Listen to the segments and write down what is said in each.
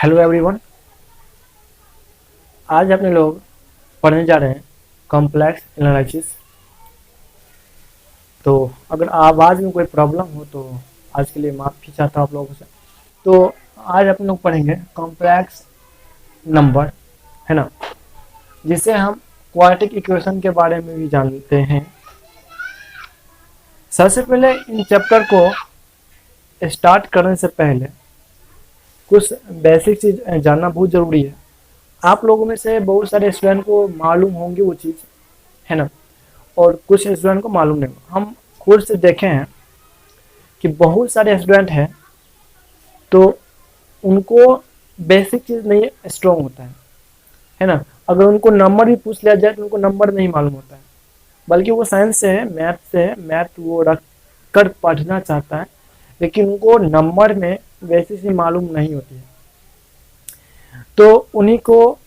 Hello everyone. आज अपने लोग पढ़ने जा रहे हैं कॉम्प्लेक्स एनालिसिस। तो अगर आवाज़ में कोई प्रॉब्लम हो तो आज के लिए माफ़ी चाहता हूँ आप लोगों से। तो आज अपन लोग पढ़ेंगे कॉम्प्लेक्स नंबर, है ना, जिसे हम क्वाड्रेटिक इक्वेशन के बारे में भी जानते हैं। सबसे पहले इन चैप्टर को स्टार्ट करने से पहले कुछ बेसिक चीज़ जानना बहुत ज़रूरी है। आप लोगों में से बहुत सारे स्टूडेंट को मालूम होंगे वो चीज़, है ना, और कुछ स्टूडेंट को मालूम नहीं होगा। हम खुद से देखे हैं कि बहुत सारे स्टूडेंट हैं तो उनको बेसिक चीज़ नहीं स्ट्रॉन्ग होता है ना। अगर उनको नंबर भी पूछ लिया जाए तो उनको नंबर नहीं मालूम होता है, बल्कि वो साइंस से है, मैथ से है, मैथ वो रख कर पढ़ना चाहता है, लेकिन उनको नंबर में वैसी सी मालूम नहीं होती है। तो उन्हीं को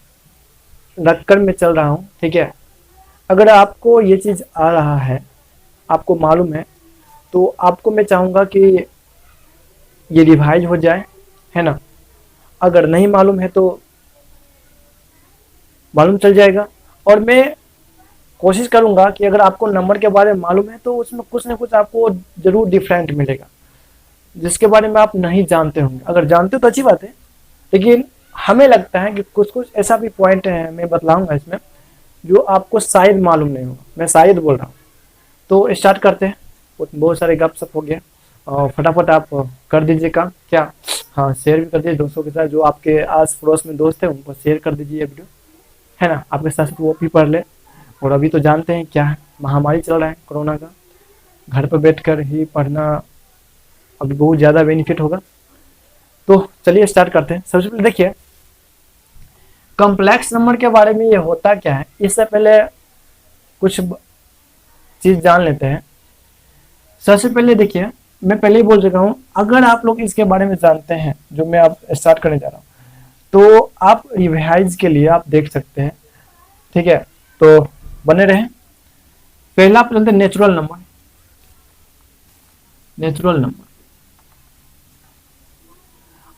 रखकर मैं चल रहा हूँ, ठीक है। अगर आपको ये चीज़ आ रहा है, आपको मालूम है, तो आपको मैं चाहूँगा कि ये रिवाइज हो जाए, है ना। अगर नहीं मालूम है तो मालूम चल जाएगा। और मैं कोशिश करूँगा कि अगर आपको नंबर के बारे में मालूम है तो उसमें कुछ ना कुछ आपको ज़रूर डिफरेंट मिलेगा, जिसके बारे में आप नहीं जानते होंगे। अगर जानते हो तो अच्छी बात है, लेकिन हमें लगता है कि कुछ कुछ ऐसा भी पॉइंट है, मैं बतलाऊंगा इसमें, जो आपको शायद मालूम नहीं होगा। मैं शायद बोल रहा हूँ। तो स्टार्ट करते हैं। बहुत सारे गपशप हो गया, और फटाफट आप कर दीजिए काम। क्या, हाँ, शेयर भी कर दीजिए दोस्तों के साथ। जो आपके आस पड़ोस में दोस्त हैं उनको शेयर कर दीजिए वीडियो, है ना। आपके साथ साथ वो भी पढ़ ले। और अभी तो जानते हैं क्या है, महामारी चल रहा है कोरोना का। घर पर बैठकर ही पढ़ना अभी बहुत ज़्यादा बेनिफिट होगा। तो चलिए स्टार्ट करते हैं। सबसे पहले देखिए कॉम्प्लेक्स नंबर के बारे में, ये होता क्या है। इससे पहले कुछ चीज़ जान लेते हैं। सबसे पहले देखिए, मैं पहले ही बोल चुका हूँ, अगर आप लोग इसके बारे में जानते हैं जो मैं अब स्टार्ट करने जा रहा हूँ, तो आप रिवाइज के लिए आप देख सकते हैं, ठीक है। तो बने रहें। पहला आप चलते हैं नेचुरल नंबर। नेचुरल नंबर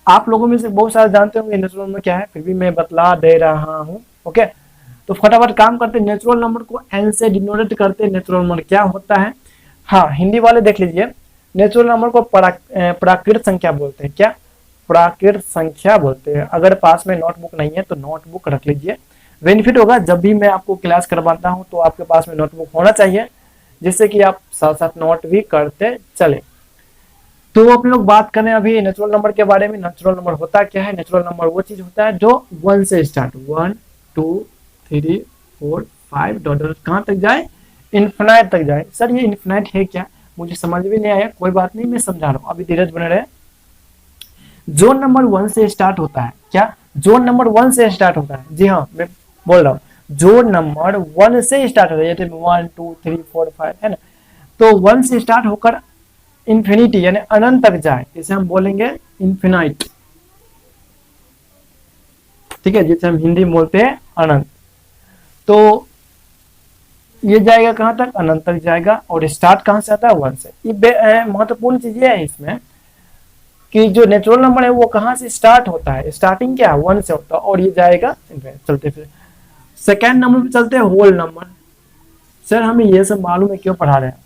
आप लोगों में से बहुत सारे जानते होंगे नेचुरल नंबर क्या है, फिर भी मैं बतला दे रहा हूँ, ओके। तो फटाफट काम करते हैं। नेचुरल नंबर को एन से डिनोट करते हैं। नेचुरल नंबर क्या होता है, हाँ, हिंदी वाले देख लीजिए। नेचुरल नंबर को प्राकृत संख्या बोलते हैं। क्या, प्राकृत संख्या बोलते हैं। अगर पास में नोटबुक नहीं है तो नोटबुक रख लीजिए, बेनिफिट होगा। जब भी मैं आपको क्लास करवाता हूँ तो आपके पास में नोटबुक होना चाहिए, जिससे कि आप साथ साथ नोट भी करते चले। तो अपन लोग बात करें अभी नेचुरल नंबर के बारे में। नेचुरल नंबर होता क्या है। नेचुरल नंबर वो चीज होता है जो 1 से स्टार्ट, 1 2 3 4 5 डॉट डॉट कहाँ तक जाए, इन्फिनाइट तक जाए। सर ये इन्फिनाइट है क्या, मुझे समझ भी नहीं आया, कोई बात नहीं, मैं समझा रहा हूँ, अभी धीरज बने रहे। जोन नंबर 1 से स्टार्ट होता है। क्या, जोन नंबर 1 से स्टार्ट होता है। जी हाँ, मैं बोल रहा हूँ, जोन नंबर 1 से स्टार्ट होता है। जैसे 1 2 3 4 5, है ना। तो 1 से स्टार्ट होकर इन्फिनिटी यानी अनंत तक जाए, इसे हम बोलेंगे इन्फिनाइट, ठीक है, जिसे हम हिंदी में बोलते हैं अनंत। तो ये जाएगा कहां तक, अनंत तक जाएगा। और स्टार्ट कहां से आता है, 1 से। ये महत्वपूर्ण चीज ये है इसमें कि जो नेचुरल नंबर है वो कहां से स्टार्ट होता है। स्टार्टिंग क्या है, 1 से होता है, और ये जाएगा चलते फिर। सेकेंड नंबर पे चलते हैं होल नंबर। सर हमें ये सब मालूम है, क्यों पढ़ा रहे हैं,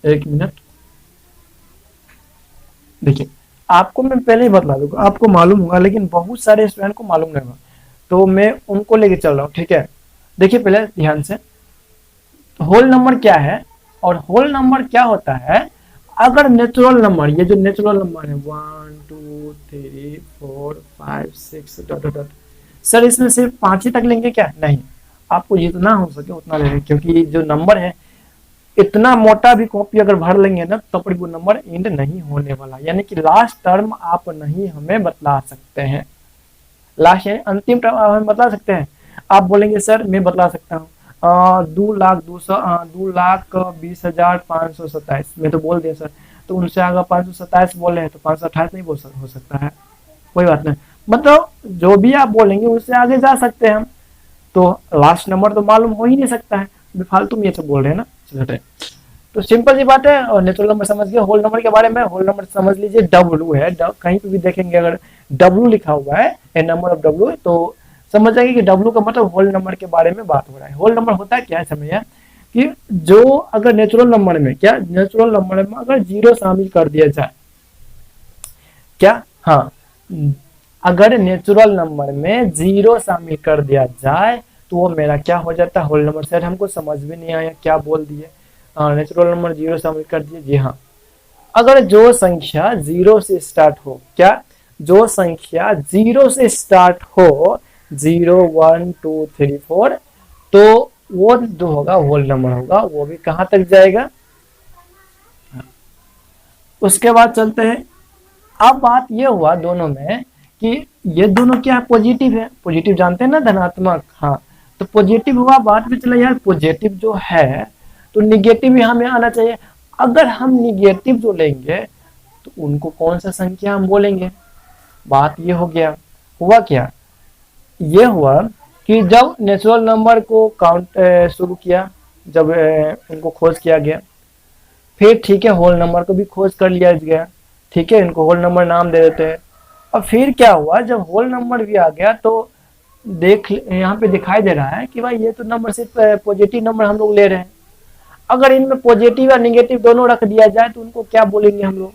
एक मिनट। देखिए, आपको मैं पहले ही बतला दूंगा, आपको मालूम होगा लेकिन बहुत सारे स्टूडेंट को मालूम नहीं होगा, तो मैं उनको लेके चल रहा हूँ, ठीक है। देखिए पहले ध्यान से, होल नंबर क्या है और होल नंबर क्या होता है। अगर नेचुरल नंबर, ये जो नेचुरल नंबर है 1 2 3 4 5 6 डॉट डॉट डॉट, सर इसमें सिर्फ 5 ही तक लेंगे क्या, नहीं, आपको जितना हो सके उतना लेंगे, क्योंकि जो नंबर है इतना मोटा भी कॉपी अगर भर लेंगे ना तो वो नंबर एंड नहीं होने वाला, यानी कि लास्ट टर्म आप नहीं हमें बतला सकते हैं। लास्ट यानी अंतिम टर्म आप हमें बतला सकते हैं। आप बोलेंगे सर मैं बतला सकता हूँ 2,20,527, मैं तो बोल दिया सर। तो उनसे अगर 527 बोले हैं तो 528 नहीं हो सकता है, कोई बात नहीं, मतलब जो भी आप बोलेंगे उससे आगे जा सकते हैं हम। तो लास्ट नंबर तो मालूम हो ही नहीं सकता है, फालतू में ये सब बोल रहे हैं ना। चलो तो सिंपल सी बात है। और नेचुरल नंबर समझ गए। होल नंबर के बारे में, होल नंबर समझ लीजिए डब्लू है, कहीं पे भी देखेंगे अगर डब्लू लिखा हुआ है, ए नंबर ऑफ डब्लू, तो समझ जाएंगे कि डब्लू का मतलब होल नंबर के बारे में बात हो रहा है। होल नंबर होता है क्या है, समझिए कि जो अगर नेचुरल नंबर में, क्या नेचुरल नंबर में अगर जीरो शामिल कर दिया जाए, क्या, हाँ, अगर नेचुरल नंबर में जीरो शामिल कर दिया जाए तो वो मेरा क्या हो जाता है, होल नंबर। सर हमको समझ में नहीं आया, क्या बोल दिए, नेचुरल नंबर जीरो शामिल कर दिए, जी हाँ। अगर जो संख्या जीरो से स्टार्ट हो, क्या, जो संख्या जीरो से स्टार्ट हो, 0 1 2 3 4, तो वो जो होगा होल नंबर होगा, वो भी कहां तक जाएगा। उसके बाद चलते हैं। अब बात ये हुआ दोनों में कि ये दोनों क्या पॉजिटिव है, पॉजिटिव जानते हैं ना, धनात्मक, हाँ, तो पॉजिटिव हुआ। बात में चला यार, पॉजिटिव जो है तो निगेटिव यहाँ में आना चाहिए। अगर हम निगेटिव जो लेंगे तो उनको कौन सा संख्या हम बोलेंगे। बात ये हो गया। हुआ क्या, ये हुआ कि जब नेचुरल नंबर को काउंट शुरू किया, जब उनको खोज किया गया, फिर ठीक है होल नंबर को भी खोज कर लिया गया, ठीक है, इनको होल नंबर नाम दे देते हैं। अब फिर क्या हुआ, जब होल नंबर भी आ गया तो देख यहाँ पे दिखाई दे रहा है कि भाई ये तो नंबर सिर्फ पॉजिटिव नंबर हम लोग ले रहे हैं। अगर इनमें पॉजिटिव या निगेटिव दोनों रख दिया जाए तो उनको क्या बोलेंगे हम लोग,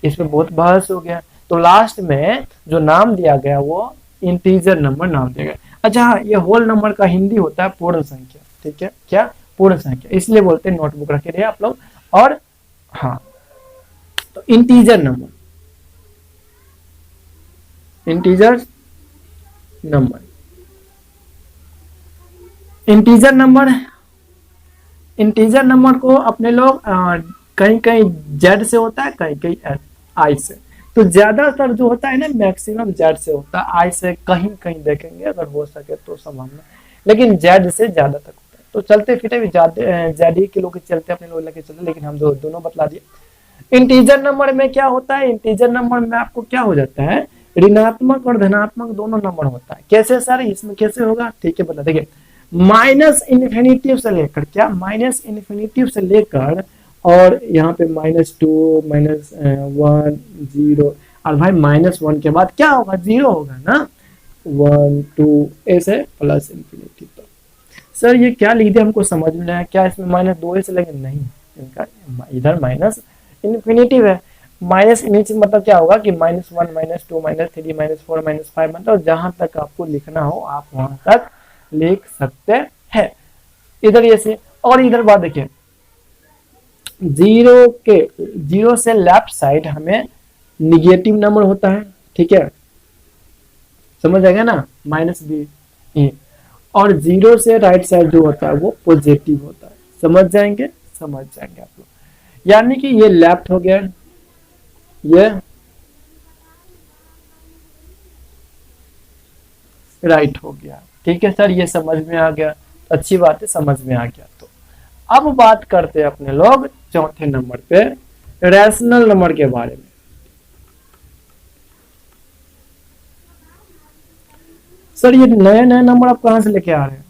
इसमें बहुत बहस हो गया। तो लास्ट में जो नाम दिया गया वो इंटीजर नंबर नाम दिया गया। अच्छा हाँ, ये होल नंबर का हिंदी होता है पूर्ण संख्या, ठीक है, क्या, पूर्ण संख्या, इसलिए बोलते हैं, नोटबुक रखे रहे आप लोग। और हाँ, तो integer number, integer number, integer number, integer number को अपने लोग कहीं कहीं जेड से होता है, कहीं कहीं आई से। तो ज्यादातर जो होता है ना मैक्सिमम जेड से होता है, आई से कहीं कहीं देखेंगे अगर हो सके तो संभावना, लेकिन जेड से ज्यादा तक होता है। तो चलते फिर भी जेड ही के लोग चलते अपने लोग लेके चलते, लेकिन हम दोनों बतला दिए। इंटीजर नंबर में क्या होता है, इंटीजर नंबर में आपको क्या हो जाता है, ऋणात्मक और धनात्मक दोनों नंबर होता है। कैसे सर, इसमें कैसे होगा, ठीक है बता, देखिए माइनस इन्फिनिटिव से लेकर, क्या, माइनस इन्फिनिटिव से लेकर, और यहाँ पे -2 -1 0, और भाई -1 के बाद क्या होगा, 0 होगा ना, 1 2 ऐसे प्लस इन्फिनिटी। तो सर ये क्या लिख दिया, हमको समझ में आया, क्या इसमें -2 से लगे, नहीं, इनका इधर माइनस इन्फिनिटिव है। माइनस नीचे मतलब क्या होगा कि -1 -2 -3 -4 -5, मतलब जहां तक आपको लिखना हो आप वहां तक लिख सकते हैं। इधर ये से, और इधर बात देखिए, जीरो से लेफ्ट साइड हमें निगेटिव नंबर होता है, ठीक है, समझ आएगा ना, -b, और जीरो से राइट साइड जो होता है वो पॉजिटिव होता है। समझ जाएंगे, समझ जाएंगे आप लोग। यानी कि ये लेफ्ट हो गया, ये राइट हो गया, ठीक है सर, ये समझ में आ गया, अच्छी बात है, समझ में आ गया। तो अब बात करते हैं अपने लोग चौथे नंबर पे, रैशनल नंबर के बारे में। सर ये नए नए नंबर आप कहां से लेके आ रहे हैं,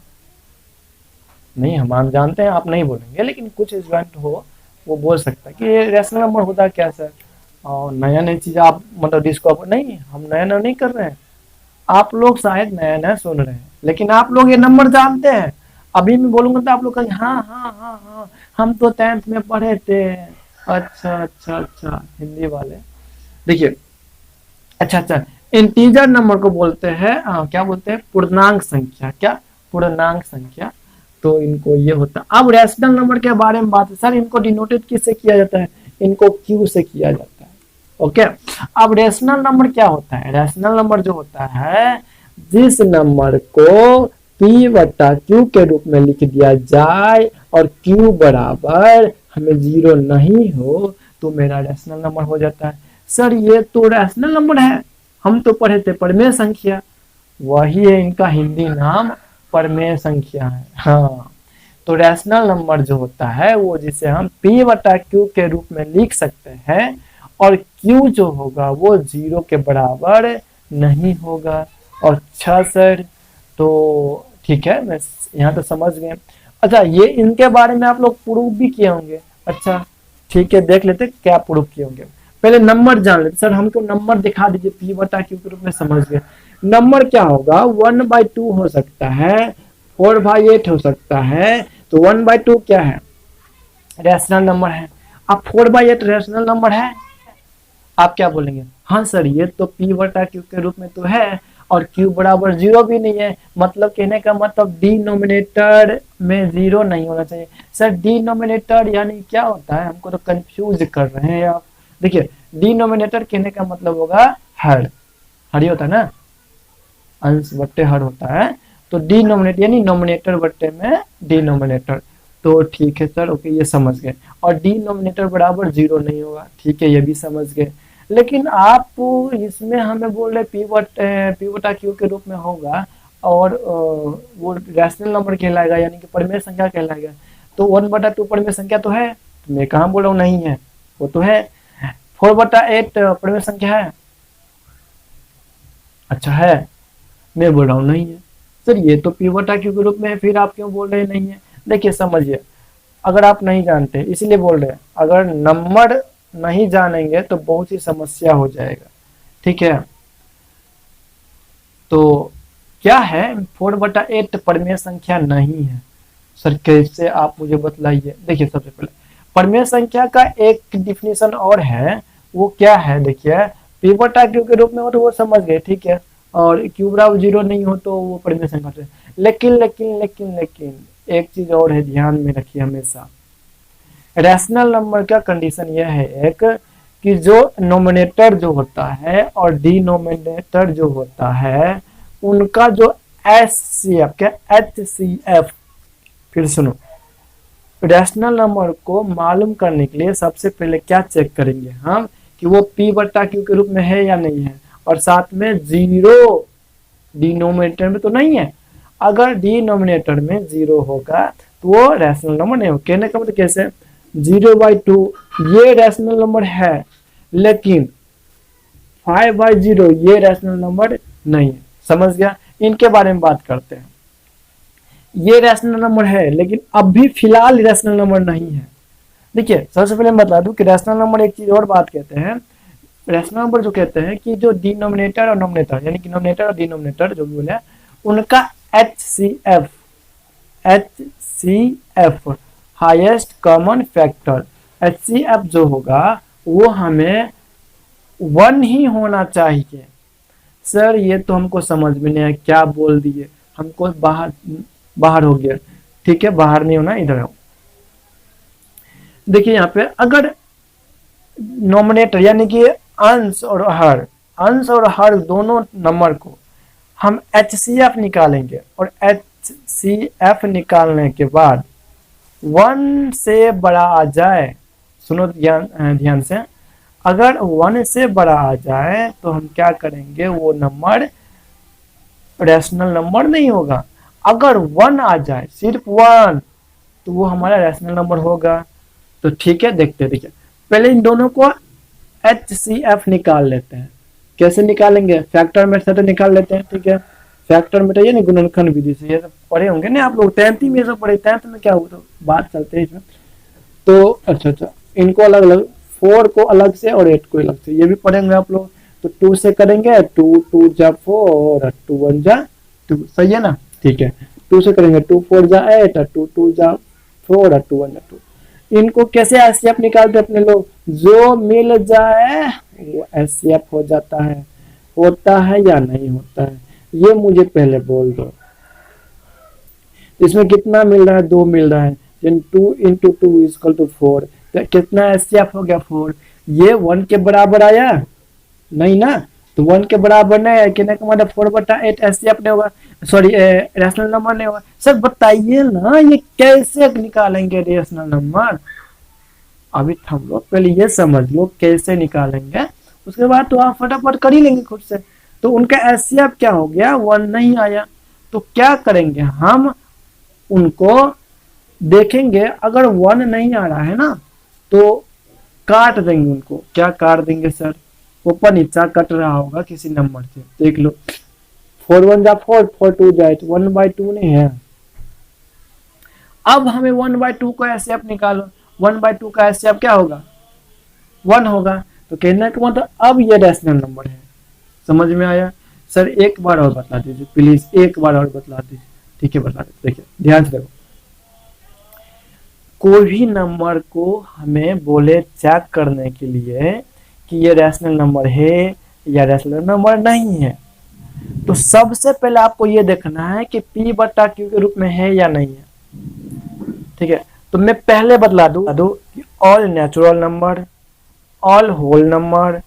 नहीं हम जानते हैं आप नहीं बोलेंगे, लेकिन कुछ स्टूडेंट हो वो बोल सकता है कि ये रैशनल नंबर होता है क्या सर, और नया नई चीज आप मतलब डिस्कवर, नहीं हम नया नया नहीं कर रहे हैं, आप लोग शायद नया नया सुन रहे हैं, लेकिन आप लोग ये नंबर जानते हैं। अभी मैं बोलूंगा तो आप लोग कहेंगे हाँ हाँ हाँ हाँ हम तो 10th में पढ़े थे। अच्छा अच्छा अच्छा, हिंदी वाले देखिए, अच्छा अच्छा, इंटीजर नंबर को बोलते हैं क्या बोलते हैं, पूर्णांक संख्या, क्या, पूर्णांक संख्या। तो इनको ये होता है। अब रैशनल नंबर के बारे में बात है, सर इनको डिनोटेड किससे किया जाता है, इनको क्यू से किया जाता है। ओके, अब रैशनल नंबर क्या होता है, रैशनल नंबर जो होता है जिस नंबर को p/q के रूप में लिख दिया जाए और q बराबर हमें 0 नहीं हो तो मेरा रैशनल नंबर हो जाता है। सर ये तो रैशनल नंबर है, हम तो पढ़े थे परमेय संख्या, वही है इनका हिंदी नाम परमेय संख्या है। हाँ, तो रैशनल नंबर जो होता है वो जिसे हम p/q के रूप में लिख सकते हैं और q जो होगा वो 0 के बराबर नहीं होगा। और अच्छा सर, तो ठीक है, मैं यहाँ तो समझ गए। अच्छा, ये इनके बारे में आप लोग प्रूव भी किए होंगे। अच्छा ठीक है, देख लेते क्या प्रूफ किए होंगे। पहले नंबर जान लेते। सर हमको नंबर दिखा दीजिए, पी बटा क्यू के रूप में, समझ गए। नंबर क्या होगा, 1/2 हो सकता है, 4/8 हो सकता है। तो 1/2 क्या है, रैशनल नंबर है। अब 4/8 रैशनल नंबर है, आप क्या बोलेंगे, हाँ सर ये तो पी बटा क्यू के रूप में तो है, और क्यू बराबर 0 भी नहीं है, मतलब कहने का मतलब डिनोमिनेटर में 0 नहीं होना चाहिए। सर डिनोमिनेटर यानी क्या होता है, हमको तो कंफ्यूज कर रहे हैं आप। देखिए डिनोमिनेटर कहने का मतलब होगा हर, हर ही होता है ना, अंश बट्टे हर होता है। तो डिनोमिनेटर यानी नोमिनेटर बट्टे में डिनोमिनेटर। तो ठीक है सर, ओके ये समझ गए। और डिनोमिनेटर बराबर 0 नहीं होगा, ठीक है ये भी समझ गए। लेकिन आप इसमें हमें बोल रहे पी बटा क्यू के रूप में होगा, और वो रैशनल नंबर कहलाएगा, यानी कि परिमेय संख्या कहलाएगा। तो 1/2 परिमेय संख्या तो है, तो मैं कहाँ बोल रहा हूँ नहीं है, वो तो है। 4/8 परिमेय संख्या है, अच्छा है, मैं बोल रहा हूँ नहीं है। सर ये तो पी बटा क्यू के रूप में है, फिर आप क्यों बोल रहे नहीं है। देखिए समझिए, अगर आप नहीं जानते इसीलिए बोल रहे हैं, अगर नंबर नहीं जानेंगे तो बहुत ही समस्या हो जाएगा, ठीक है। तो क्या है, 4/8 परिमेय संख्या नहीं है। सर कैसे, आप मुझे बतलाइए। देखिए सबसे पहले परिमेय संख्या का एक डिफिनेशन और है, वो क्या है, देखिए पी बटा क्यू के रूप में हो तो वो समझ गए, ठीक है, और क्यू बराबर 0 नहीं हो तो वो परिमेय संख्या है। लेकिन लेकिन लेकिन लेकिन एक चीज और है, ध्यान में रखिए हमेशा। रैशनल नंबर का कंडीशन यह है एक, कि जो नोमिनेटर जो होता है और डिनोमिनेटर जो होता है, उनका जो एचसीएफ, क्या एचसीएफ, फिर सुनो, रैशनल नंबर को मालूम करने के लिए सबसे पहले क्या चेक करेंगे हम, कि वो पी बटा क्यू के रूप में है या नहीं है, और साथ में 0 डिनोमिनेटर में तो नहीं है। अगर डिनोमिनेटर में 0 होगा तो वो रैशनल नंबर नहीं होगा। कहने का मतलब कैसे, 0/2 ये रैशनल नंबर है, लेकिन 5/0 ये रैशनल नंबर नहीं है। समझ गया, इनके बारे में बात करते हैं। ये रैशनल नंबर है, लेकिन अभी फिलहाल रैशनल नंबर नहीं है। देखिए सबसे पहले मैं बता दूं कि रैशनल नंबर एक चीज और बात कहते हैं। रैशनल नंबर जो कहते हैं कि जो डिनोमिनेटर और नोमिनेटर, यानी कि नोमिनेटर और डिनोमिनेटर जो भी बोले, उनका HCF, HCF highest common factor, HCF जो होगा वो हमें 1 ही होना चाहिए। सर ये तो हमको समझ में नहीं आया, क्या बोल दिए, हमको बाहर बाहर हो गया, ठीक है बाहर नहीं होना, इधर आओ। देखिए यहाँ पे अगर नोमिनेटर यानी कि अंश और हर दोनों नंबर को हम एचसीएफ निकालेंगे, और एचसीएफ निकालने के बाद 1 से बड़ा आ जाए, सुनो ध्यान से, अगर 1 से बड़ा आ जाए तो हम क्या करेंगे, वो नंबर रैशनल नंबर नहीं होगा। अगर 1 आ जाए, सिर्फ 1, तो वो हमारा रैशनल नंबर होगा। तो ठीक है, देखिए पहले इन दोनों को एचसीएफ निकाल लेते हैं। कैसे निकालेंगे, फैक्टर मेथड से निकाल लेते हैं, ठीक है। फैक्टर मेथड यानी गुणनखंड विधि से, ये सब पढ़े होंगे ना आप लोग, 10th में ये सब पढ़े, 10th में क्या हुआ, तो बात चलते हैं इसमें। तो अच्छा, इनको अलग अलग, 4 को अलग से और 8 को अलग से, ये भी पढ़ेंगे आप लोग। तो 2 से करेंगे, 2 जा 4, 2 1 जा 2, सही है ना, ठीक है। 2 से करेंगे, 2 4 जा 8, 2 जा 4, 2 1 जा 2। इनको कैसे एचसीएफ निकालते अपने लोग, जो मिल जाए वो एचसीएफ हो जाता है। होता है या नहीं होता है, ये मुझे पहले बोल दो। इसमें कितना मिल रहा है, 2 मिल रहा है, 2 × 2 = 4, तो कितना एचसीएफ हो गया, 4। ये 1 के बराबर आया नहीं ना, तो 1 के बराबर नहीं है, कहने का मतलब 4/8 एचसीएफ नहीं होगा, सॉरी रैशनल नंबर नहीं होगा। सर बताइए ना, ये कैसे निकालेंगे रैशनल नंबर, अभी थम लो, पहले ये समझ लो कैसे निकालेंगे, उसके बाद तो आप फटाफट कर ही लेंगे खुद से। तो उनका एचसीएफ क्या हो गया, 1 नहीं आया, तो क्या करेंगे हम, उनको देखेंगे, अगर 1 नहीं आ रहा है ना तो काट देंगे उनको। क्या काट देंगे सर, ऊपर नीचा कट रहा होगा किसी नंबर से, देख लो, 4 1 जा 4, 4 2 जाए, 1/2 नहीं है। अब हमें 1/2 को एचसीएफ निकालो, 1/2 का एचसीएफ क्या होगा, 1 होगा। तो कहने का मतलब अब ये रैशनल नंबर है। समझ में आया? सर एक बार और बता दीजिए प्लीज, एक बार और बता दीजिए। ठीक है बता दीजिए। देखिए ध्यान से देखो, कोई भी नंबर को हमें बोले चेक करने के लिए कि ये रैशनल नंबर है या रैशनल नंबर नहीं है, तो सबसे पहले आपको ये देखना है कि P बटा Q के रूप में है या नहीं है। ठीक है, तो मैं पहले बतला दूं कि all natural number, all whole number,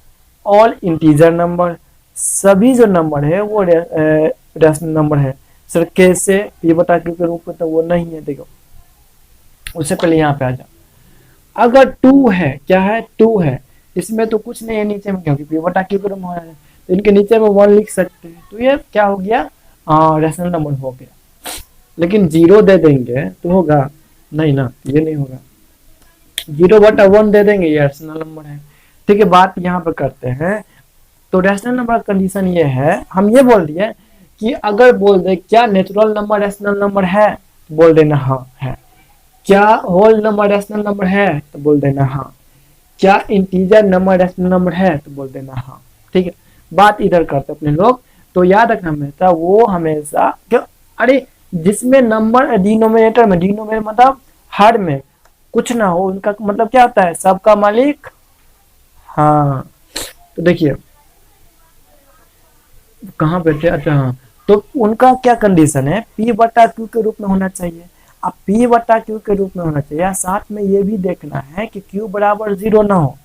all integer number, सभी जो नंबर है वो रैशनल नंबर है। सर कैसे? P बटा Q के रूप में तो वो नहीं है। देखो उससे पहले यहाँ पे आ जाओ, अगर 2 है, क्या है 2 है, इसमें तो कुछ नहीं है नीचे में, क्योंकि P बटा Q के रूप में हो रहा है, तो इनके नीचे में 1 लिख सकते हैं, तो ये क्या हो गया, रैशनल नंबर हो गया। लेकिन 0 दे देंगे तो होगा नहीं ना, ये नहीं होगा। 0/1 दे देंगे, ये रैशनल नंबर है। ठीक है, बात यहाँ पे करते हैं। तो रैशनल नंबर कंडीशन ये है, हम ये बोल दिए कि अगर बोल दे क्या नेचुरल नंबर रैशनल नंबर है, तो बोल देना हाँ है। क्या होल नंबर रैशनल नंबर है, तो बोल देना हाँ। क्या इंटीजर नंबर रैशनल नंबर है, तो बोल देना हाँ। ठीक है, बात इधर करते अपने लोग। तो याद रखना हमेशा, वो हमेशा क्यों, अरे जिसमें नंबर डिनोमिनेटर में, डिनोमिनेटर मतलब हर में कुछ ना हो, उनका मतलब क्या होता है, सबका मालिक। हाँ, तो देखिए कहाँ पे थे, अच्छा हाँ, तो उनका क्या कंडीशन है, P बटा Q के रूप में होना चाहिए। अब P बटा Q के रूप में होना चाहिए, साथ में ये भी देखना है कि Q बराबर 0 ना हो,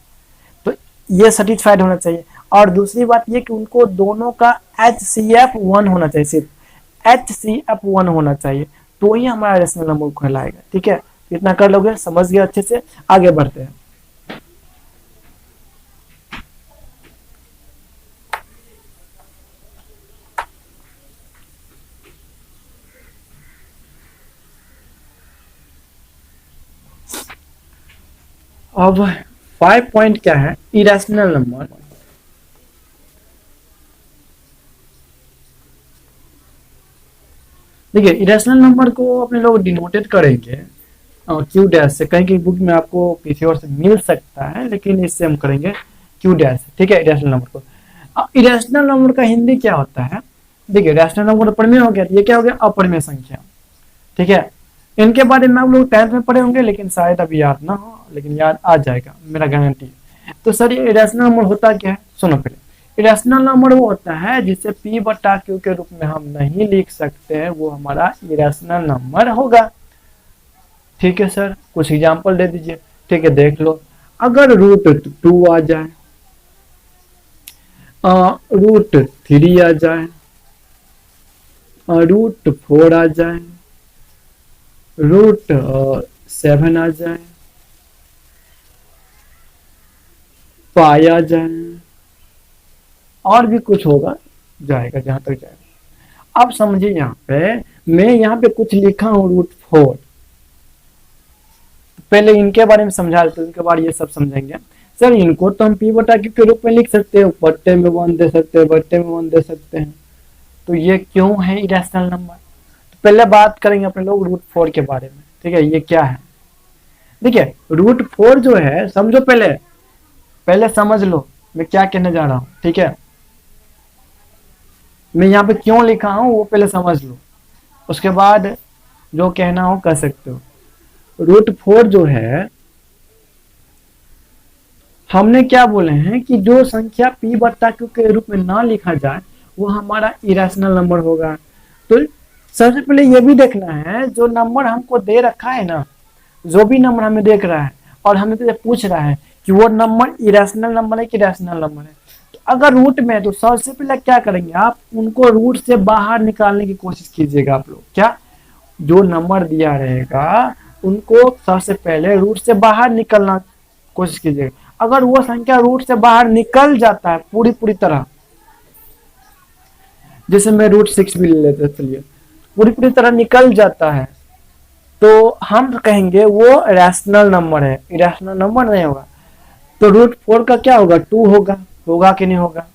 तो ये सेटिस्फाइड होना चाहिए। और दूसरी बात ये कि उनको दोनों का HCF 1 होना चाहिए, सिर्फ HCF 1 होना चाहिए, तो ही हमारा रैशनल नंबर कहलाएगा। ठीक है, इतना कर लोगे, समझ गए अच्छे से, आगे बढ़ते हैं। अब 5 पॉइंट क्या है, इरेशनल नंबर। देखिए इरेशनल नंबर को अपने लोग डिनोटेड करेंगे क्यू डैश से, कहीं की बुक में आपको किसी और से मिल सकता है, लेकिन इससे हम करेंगे क्यू डैश। ठीक है, इरेशनल नंबर को, इरेशनल नंबर का हिंदी क्या होता है? देखिए रैशनल नंबर प्रमेय हो गया, ये क्या हो गया, अपरिमेय संख्या। ठीक है, इनके बारे में आप लोग 10th में पढ़े होंगे, लेकिन शायद अभी याद ना हो, लेकिन याद आ जाएगा, मेरा गारंटी है। तो सर ये इरेशनल नंबर होता क्या है, सुनो पहले। इरेशनल नंबर वो होता है जिसे P बटा Q के रूप में हम नहीं लिख सकते हैं, वो हमारा इरेशनल नंबर होगा। ठीक है सर, कुछ एग्जांपल दे दीजिए। ठीक है, देख लो, अगर √2 आ जाए, √3 आ जाए, √4 आ जाए, √7 आ जाए, पाई आ जाए, और भी कुछ होगा, जाएगा जहां तक जाएगा। अब समझिए यहाँ पे, मैं यहाँ पे कुछ लिखा हूँ √4, पहले इनके बारे में समझा देते, उनके बाद ये सब समझेंगे। सर इनको तो हम P बटा Q के रूप में लिख सकते हैं, बट्टे में 1 दे सकते हैं, बट्टे में 1 दे सकते हैं, तो ये क्यों है इरेशनल नंबर? तो पहले बात करेंगे अपने लोग √4 के बारे में। ठीक है, ये क्या है? देखिए √4 जो है, समझो पहले, पहले समझ लो मैं क्या कहने जा रहा हूँ। ठीक है, मैं यहाँ पे क्यों लिखा हूँ वो पहले समझ लो, उसके बाद जो कहना हो कह सकते हो। √4 जो है, हमने क्या बोले हैं कि जो संख्या P बटा Q के रूप में ना लिखा जाए वो हमारा इरेशनल नंबर होगा। तो सबसे पहले ये भी देखना है, जो नंबर हमको दे रखा है ना, जो भी नंबर हमें देख रहा है और हमें तो पूछ रहा है कि वो नंबर इरेशनल नंबर है कि रैशनल नंबर है, तो अगर रूट में है तो सबसे पहले क्या करेंगे, आप उनको रूट से बाहर निकालने की कोशिश कीजिएगा। आप लोग क्या, जो नंबर दिया रहेगा उनको सबसे पहले रूट से बाहर निकलना कोशिश कीजिएगा। अगर वो संख्या रूट से बाहर निकल जाता है पूरी पूरी तरह, जैसे मैं √6 भी ले लेते, चलिए पूरी पूरी तरह निकल जाता है, तो हम कहेंगे वो रैशनल नंबर है, इरेशनल नंबर नहीं होगा। तो √4 का क्या होगा, 2 होगा, होगा कि नहीं होगा,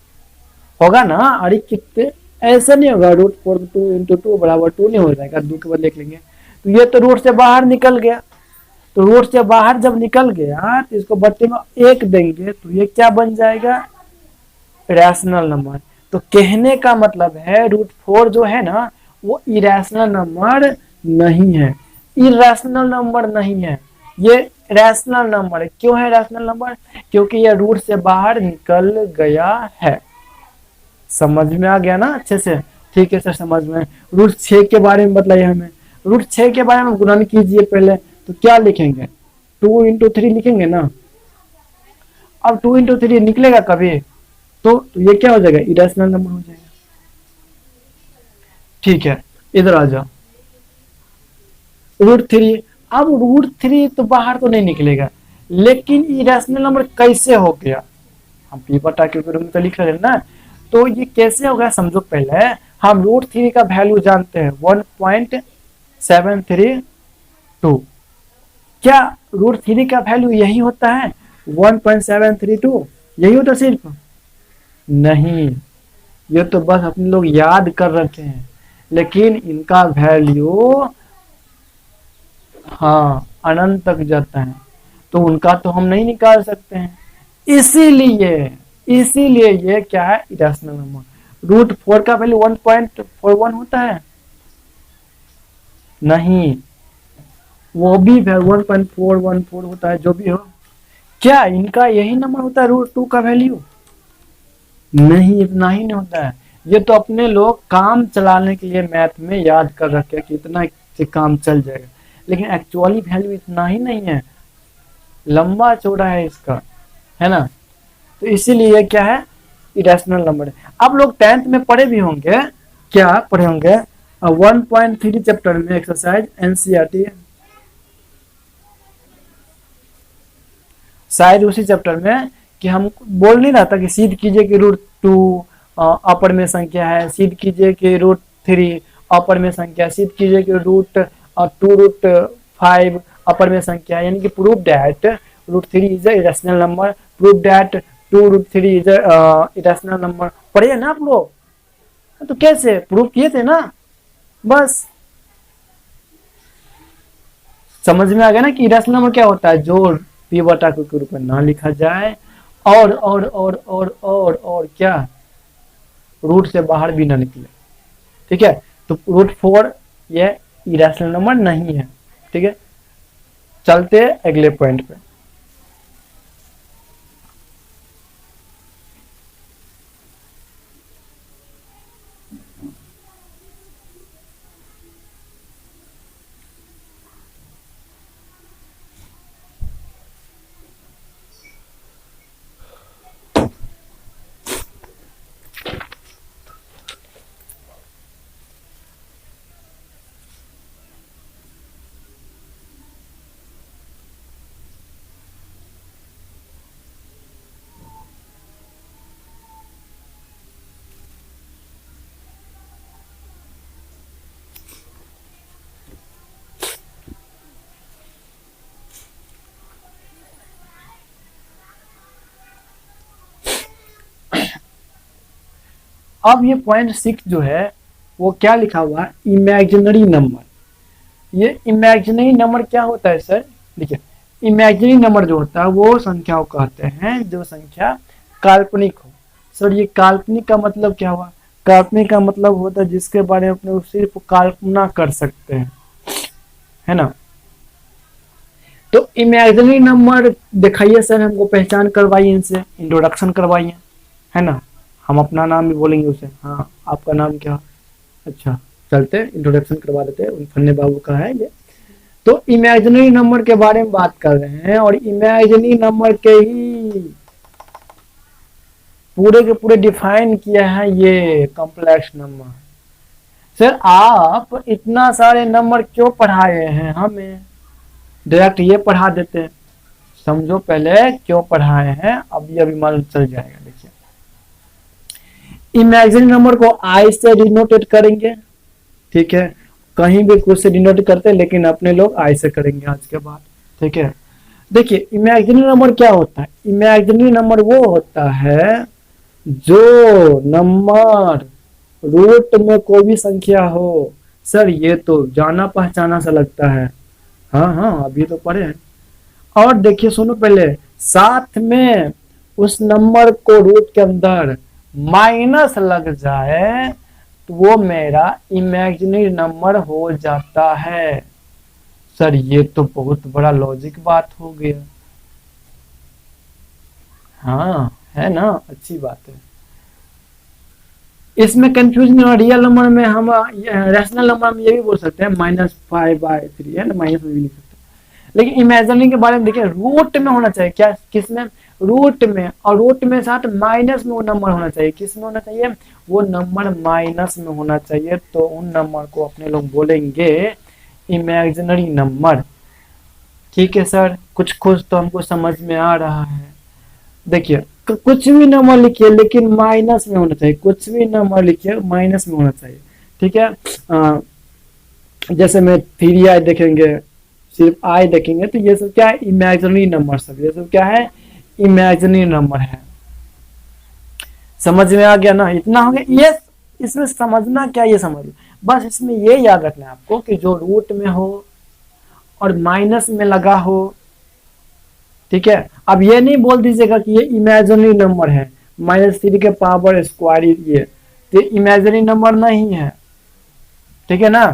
होगा ना। अरे कितने, ऐसा नहीं होगा, √4 2 × 2 = 2 नहीं हो जाएगा, 2 के बाद लिख लेंगे, तो ये तो रूट से बाहर निकल गया। तो रूट से बाहर जब निकल गया तो इसको बट्टे में 1 देंगे तो ये क्या बन जाएगा, रैशनल नंबर। तो कहने का मतलब है √4 जो है ना वो इरेशनल नंबर नहीं है, इरेशनल नंबर नहीं है, ये रैशनल नंबर है। क्यों है रैशनल नंबर, क्योंकि ये रूट से बाहर निकल गया है। समझ में आ गया ना अच्छे से, ठीक है सर समझ में। √6 के बारे में बताइए हमें, √6 के बारे में गुणन कीजिए पहले, तो क्या लिखेंगे, 2 × 3 लिखेंगे ना। अब 2 × 3 निकलेगा कभी, तो ये क्या हो जाएगा, इरेशनल नंबर हो जाएगा। ठीक है, इधर आ जाओ, √3। अब √3 तो बाहर तो नहीं निकलेगा, लेकिन इरेशनल नंबर कैसे हो गया, हम p/q के रूप में तो लिख रहे हैं ना। तो ये कैसे हो गया समझो। पहले हम √3 का वैल्यू जानते हैं 1.732। क्या √3 का वैल्यू यही होता है 1.732, यही होता सिर्फ, नहीं, ये तो बस अपने लोग याद कर रखे हैं, लेकिन इनका वैल्यू हाँ अनंत तक जाता है, तो उनका तो हम नहीं निकाल सकते हैं। इसीलिए ये क्या है, इरेशनल नंबर। √4 का वैल्यू 1.41 होता है, नहीं, वो भी 1.414 होता है, जो भी हो। क्या इनका यही नंबर होता है √2 का वैल्यू, नहीं, इतना ही नहीं होता है। ये तो अपने लोग काम चलाने के लिए मैथ में याद कर रखे कि इतना से काम चल जाएगा, लेकिन एक्चुअली वैल्यू इतना ही नहीं है, लंबा चौड़ा है इसका, है ना। तो इसीलिए क्या है, इरेशनल नंबर है। आप लोग 10th में पढ़े भी होंगे, क्या पढ़े होंगे, 1.3 चैप्टर में एक्सरसाइज एनसीईआरटी, शायद उसी चैप्टर में, कि हम बोल नहीं रहा था कि सिद्ध कीजिए कि √2 अपर में संख्या है, सिद्ध कीजिए कि √3 अपर में संख्या, सिद्ध कीजिए कि √5 अपर में संख्या, यानी कि prove that √3 is a irrational number, prove that 2√3 is a irrational number. पढ़िए ना आप लोग, तो कैसे प्रूव किए थे ना, बस समझ में आ गया ना कि इरेशनल नंबर क्या होता है, जो p/q के रूप में ना लिखा जाए, और क्या, रूट से बाहर भी ना निकले। ठीक है, तो √4 ये इरेशनल नंबर नहीं है। ठीक है, चलते अगले पॉइंट पे। अब ये पॉइंट 6 जो है वो क्या लिखा हुआ है, इमेजिनरी नंबर। ये इमेजिनरी नंबर क्या होता है सर, देखिए, इमेजिनरी नंबर जो होता है वो संख्याओं कहते हैं जो संख्या काल्पनिक हो। सर ये काल्पनिक का मतलब क्या हुआ, काल्पनिक का मतलब होता है जिसके बारे में अपने सिर्फ कल्पना कर सकते हैं, है ना। तो इमेजिनरी नंबर दिखाइए सर, हमको पहचान करवाइए, इनसे इंट्रोडक्शन करवाइए, है ना। हम अपना नाम भी बोलेंगे उसे, हाँ आपका नाम क्या, अच्छा चलते इंट्रोडक्शन करवा देते हैं, फन्ने बाबू का है ये। तो इमेजिनरी नंबर के बारे में बात कर रहे हैं, और इमेजिनरी नंबर के ही पूरे के पूरे डिफाइन किया है ये कॉम्प्लेक्स नंबर। सर आप इतना सारे नंबर क्यों पढ़ाए हैं हमें, डायरेक्ट ये पढ़ा देते हैं, समझो पहले क्यों पढ़ाए हैं, अभी मालूम चल जाएगा। देखिए, इमेजिनरी नंबर को आई से डिनोटेट करेंगे, ठीक है, कहीं भी कुछ से डिनोट करते हैं, लेकिन अपने लोग आई से करेंगे आज के बाद। ठीक है, देखिए इमेजिनरी नंबर क्या होता है, इमेजिनरी नंबर वो होता है जो नंबर रूट में कोई भी संख्या हो। सर ये तो जाना पहचाना सा लगता है हाँ हाँ, अभी तो पढ़े हैं। और देखिए सुनो पहले, साथ में उस नंबर को रूट के अंदर माइनस लग जाए तो वो मेरा इमेजिनरी नंबर हो जाता है। सर ये तो बहुत बड़ा लॉजिक बात हो गया। हाँ है ना, अच्छी बात है। इसमें कंफ्यूज नहीं हो, रियल नंबर में हम रैशनल नंबर में ये भी बोल सकते हैं -5/3 है ना, माइनस में भी लिख सकते हैं। लेकिन इमेजिनरी के बारे में देखिए, रूट में होना चाहिए क्या, किसमें, रूट में, और रूट में साथ माइनस में वो नंबर होना चाहिए, किस में होना चाहिए, वो नंबर माइनस में होना चाहिए। तो उन नंबर को अपने लोग बोलेंगे इमेजिनरी नंबर। ठीक है सर, कुछ कुछ तो हमको समझ में आ रहा है। देखिए कुछ भी नंबर लिखिए लेकिन माइनस में होना चाहिए, कुछ भी नंबर लिखिए माइनस में होना चाहिए। ठीक है, जैसे में 3i देखेंगे, सिर्फ आई देखेंगे तो ये सब क्या है, इमेजिनरी नंबर, सब ये सब क्या है, इमेजिनरी नंबर है। समझ में आ गया ना, इतना हो गया ये। इसमें समझना क्या, ये समझ लो बस। इसमें ये याद रखना है आपको कि जो रूट में हो और माइनस में लगा हो, ठीक है। अब ये नहीं बोल दीजिएगा कि ये इमेजिनरी नंबर है, -3 के पावर स्क्वायर, ये तो इमेजिनरी नंबर नहीं है। ठीक है ना,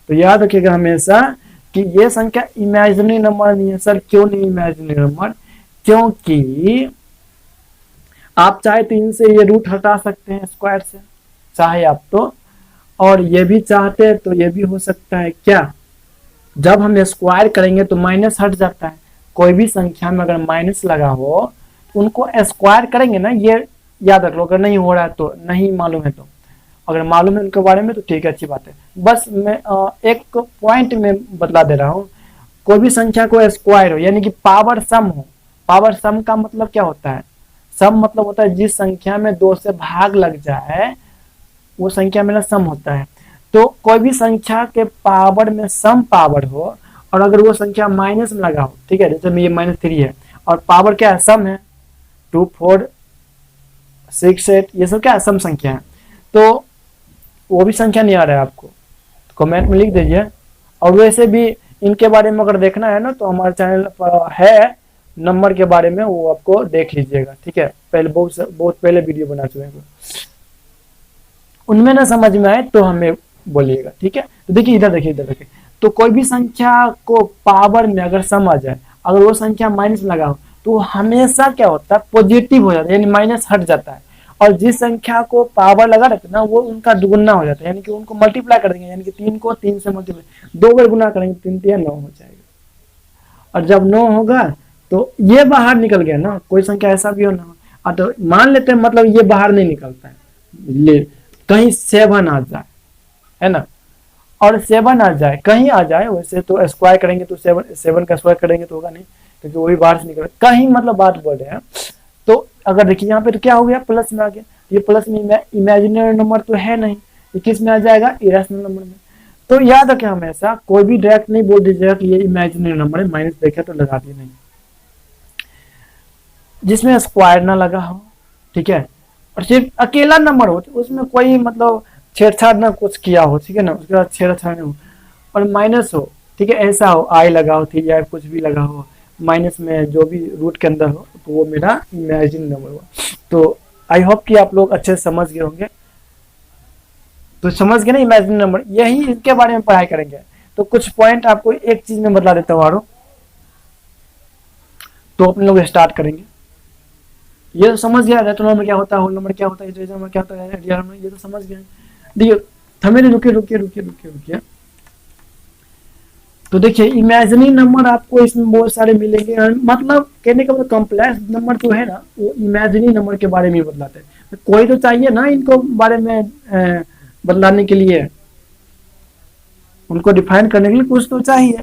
तो याद रखिएगा हमेशा कि ये संख्या इमेजिनरी नंबर नहीं है। सर क्यों नहीं इमेजिनरी नंबर, क्योंकि आप चाहे तो इनसे ये रूट हटा सकते हैं स्क्वायर से, चाहे आप तो, और ये भी चाहते हैं तो ये भी हो सकता है। क्या, जब हम स्क्वायर करेंगे तो माइनस हट जाता है। कोई भी संख्या में अगर माइनस लगा हो उनको स्क्वायर करेंगे ना, ये याद रख लो। अगर नहीं हो रहा है तो, नहीं मालूम है तो, अगर मालूम है उनके बारे में तो ठीक है, अच्छी बात है। बस मैं एक पॉइंट में बतला दे रहा हूँ, कोई भी संख्या को स्क्वायर हो यानी कि पावर सम हो। पावर सम का मतलब क्या होता है, सम मतलब होता है जिस संख्या में 2 से भाग लग जाए वो संख्या मेरा सम होता है। तो कोई भी संख्या के पावर में सम पावर हो और अगर वो संख्या माइनस में लगा हो, ठीक है, जैसे ये -3 है और पावर क्या है, सम है, 2 4 6 8, ये सब क्या है, सम संख्या है। तो वो भी संख्या नहीं आ रहा है आपको तो कमेंट में लिख दीजिए। और वैसे भी इनके बारे में अगर देखना है ना तो हमारे चैनल पर है नंबर के बारे में, वो आपको देख लीजिएगा। ठीक है, पहले बहुत पहले वीडियो बना चुके हैं, उनमें ना समझ में आए तो हमें बोलिएगा। ठीक है, तो देखिए इधर देखिए, इधर देखिए, तो कोई भी संख्या को पावर में अगर सम आ जाए, अगर वो संख्या माइनस में लगा हो तो हमेशा क्या होता है, पॉजिटिव हो जाता है, यानी माइनस हट जाता है। और जिस संख्या को पावर लगा रहता है ना वो उनका दुगुना हो जाता है, यानी कि उनको मल्टीप्लाई कर देंगे, यानी कि 3 को 3 से मल्टीप्लाई 2 बार गुना करेंगे, 3 3 9 हो जाएगा। और जब 9 होगा तो ये बाहर निकल गया ना, कोई संख्या ऐसा भी हो ना, और तो मान लेते हैं मतलब ये बाहर नहीं निकलता है, ले कहीं 7 आ जाए, है ना, और 7 आ जाए, कहीं आ जाए, वैसे तो स्क्वायर करेंगे तो 7 का स्क्वायर करेंगे तो होगा नहीं, क्योंकि वही बाहर से निकल, कहीं मतलब बात बोल रहे हैं। तो अगर देखिए यहाँ पे तो क्या हो गया, प्लस में आ गया, ये प्लस में इमेजिनरी नंबर तो है नहीं, ये किस में आ जाएगा, इरेशनल नंबर में। तो याद रखें हमेशा, कोई भी डायरेक्ट नहीं बोल दीजिएगा कि ये इमेजिनरी नंबर है, माइनस देखे तो लगा दिए नहीं, जिसमें स्क्वायर ना लगा हो, ठीक है, और सिर्फ अकेला नंबर हो, तो उसमें कोई मतलब छेड़छाड़ ना कुछ किया हो, ठीक है ना, उसके बाद छेड़छाड़ हो, और माइनस हो, ठीक है, ऐसा हो, आई लगा हो, थी या कुछ भी लगा हो, माइनस में जो भी रूट के अंदर हो, तो वो मेरा इमेजिन नंबर हुआ। तो आई होप कि आप लोग अच्छे से समझ गए होंगे। तो समझ गए ना इमेजिन नंबर, यही इसके बारे में पढ़ाई करेंगे। तो कुछ पॉइंट आपको एक चीज में बता देता हूँ और, तो अपने लोग स्टार्ट करेंगे। ये तो समझ गया, रेटो नंबर क्या होता है, होल नंबर क्या होता है, इंटीजर नंबर क्या होता है, रियल नंबर, ये तो समझ गए। देखिए थमे रुकिए रुकिए रुकिए रुकिए रुकिए, तो देखिए इमेजिनरी नंबर आपको इसमें बहुत सारे मिलेंगे, मतलब कहने का मतलब कॉम्प्लेक्स नंबर जो है ना वो इमेजिनरी नंबर के बारे में बतलाते हैं। कोई तो चाहिए ना इनको बारे में बतलाने के लिए, उनको डिफाइन करने के लिए कुछ तो चाहिए।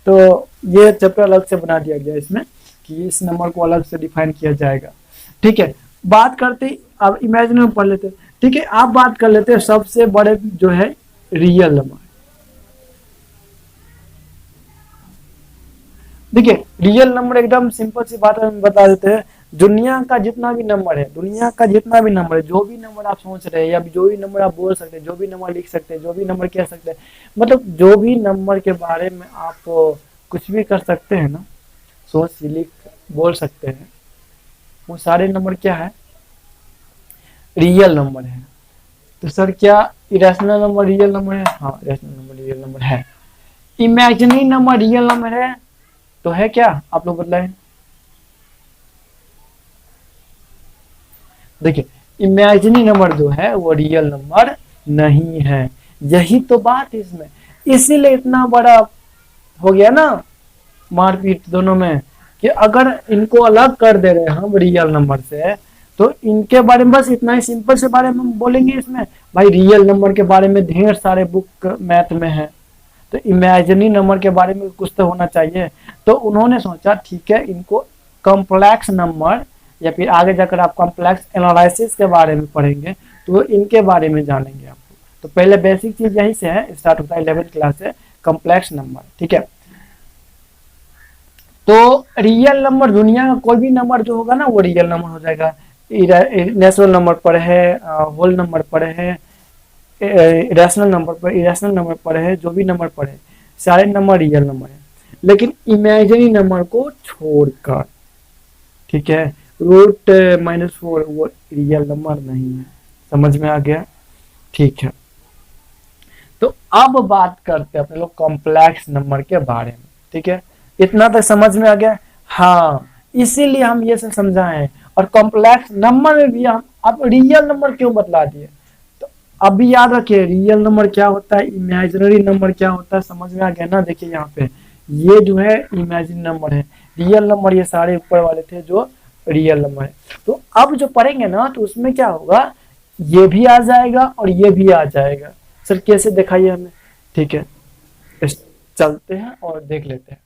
तो ये चैप्टर अलग से बना दिया गया इसमें कि इस नंबर को अलग से डिफाइन किया जाएगा। ठीक है, बात करते अब इमेजिनरी में पढ़ लेते हैं। ठीक है, आप बात कर लेते हैं सबसे बड़े जो है रियल नंबर। देखिए रियल नंबर एकदम सिंपल सी बात हम बता देते हैं, दुनिया का जितना भी नंबर है, दुनिया का जितना भी नंबर है, जो भी नंबर आप सोच रहे हैं या जो भी नंबर आप बोल सकते हैं, जो भी नंबर लिख सकते हैं, जो भी नंबर कह सकते हैं, मतलब जो भी नंबर के बारे में आप कुछ भी कर सकते हैं ना, सोच सिली बोल सकते हैं, वो सारे नंबर क्या है, रियल नंबर है। तो सर क्या इरेशनल नंबर रियल नंबर है? हाँ, इरेशनल नंबर रियल नंबर है। इमेजिनरी नंबर रियल नंबर है तो है क्या, आप लोग बताएं। देखिए इमेजिनरी नंबर जो है वो रियल नंबर नहीं है, यही तो बात है इसमें, इसीलिए इतना बड़ा हो गया ना मारपीट दोनों में, कि अगर इनको अलग कर दे रहे हैं हम रियल नंबर से, तो इनके बारे में बस इतना ही सिंपल से बारे में हम बोलेंगे इसमें, भाई रियल नंबर के बारे में ढेर सारे बुक मैथ में है, तो इमेजिनरी नंबर के बारे में कुछ तो होना चाहिए। तो उन्होंने सोचा ठीक है इनको कॉम्प्लेक्स नंबर, या फिर आगे जाकर आप कॉम्प्लेक्स एनालिसिस के बारे में पढ़ेंगे तो इनके बारे में जानेंगे आप। तो पहले बेसिक चीज यही से है, स्टार्ट होता है 11th क्लास से, कॉम्प्लेक्स नंबर, ठीक है। तो रियल नंबर दुनिया का कोई भी नंबर जो होगा ना वो रियल नंबर हो जाएगा। नेचुरल नंबर पढ़े है, होल नंबर पढ़े है, इरेशनल नंबर पर, इरेशनल नंबर पढ़े है, जो भी नंबर पढ़े सारे नंबर रियल नंबर है, लेकिन इमेजिनरी नंबर को छोड़कर, ठीक है, रूट -4 वो रियल नंबर नहीं है। समझ में आ गया? ठीक है, तो अब बात करते हैं अपने लोग कॉम्प्लेक्स नंबर के बारे में, ठीक है, इतना तक समझ में आ गया? हाँ, इसीलिए हम ये सब समझाएं, और कॉम्प्लेक्स नंबर में भी हम अब रियल नंबर क्यों बतला दिए, तो अभी याद रखिए रियल नंबर क्या होता है, इमेजिनरी नंबर क्या होता है, समझ में आ गया ना। देखिए यहाँ पे ये जो है इमेजिनरी नंबर है, रियल नंबर ये सारे ऊपर वाले थे जो रियल नंबर है। तो अब जो पढ़ेंगे ना तो उसमें क्या होगा, ये भी आ जाएगा और ये भी आ जाएगा। सर कैसे दिखाइए हमें? ठीक है, चलते हैं और देख लेते हैं।